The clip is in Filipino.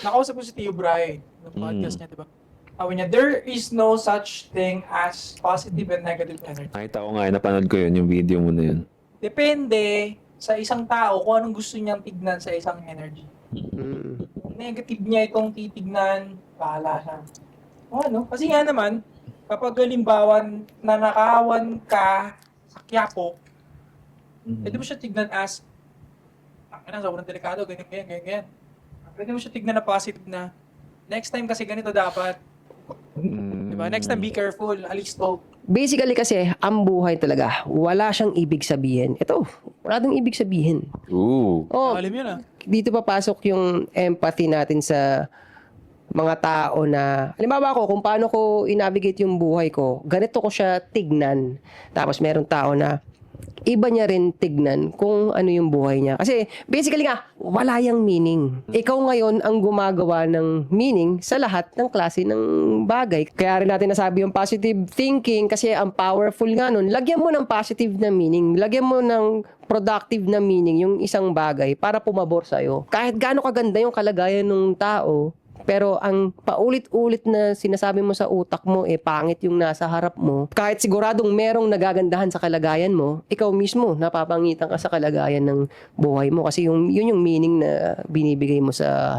nakausap ko si Tio Bray ng podcast niya, di ba? Sabi niya, there is no such thing as positive and negative energy. Nakita ko nga, napanood ko yun, yung video mo na yun. Depende sa isang tao kung anong gusto niyang tignan sa isang energy. Mm. Kung negative niya itong titignan, bahala siya. O ano? Kasi nga naman, kapag halimbawa nanakawan ka sa Quiapo, pwede mo siya tignan as, sobrang delikado, ganyan. Pwede mo siya tignan na positive na, next time kasi ganito dapat. Diba? Next time, be careful. Alisto. Basically kasi, ang buhay talaga, wala siyang ibig sabihin. Ito, wala dong ibig sabihin. Ooh. Oh, Alam yun dito papasok yung empathy natin sa mga tao na, halimbawa ko, kung paano ko i-navigate yung buhay ko, ganito ko siya tignan. Tapos meron tao na, iba niya rin tignan kung ano yung buhay niya. Kasi basically nga, wala yung meaning. Ikaw ngayon ang gumagawa ng meaning sa lahat ng klase ng bagay. Kaya rin natin nasabi yung positive thinking kasi ang powerful nga nun. Lagyan mo ng positive na meaning. Lagyan mo ng productive na meaning yung isang bagay para pumabor sa'yo. Kahit gaano kaganda yung kalagayan ng tao, pero ang paulit-ulit na sinasabi mo sa utak mo, pangit yung nasa harap mo. Kahit siguradong merong nagagandahan sa kalagayan mo, ikaw mismo napapangitan ka sa kalagayan ng buhay mo. Kasi yun yung meaning na binibigay mo sa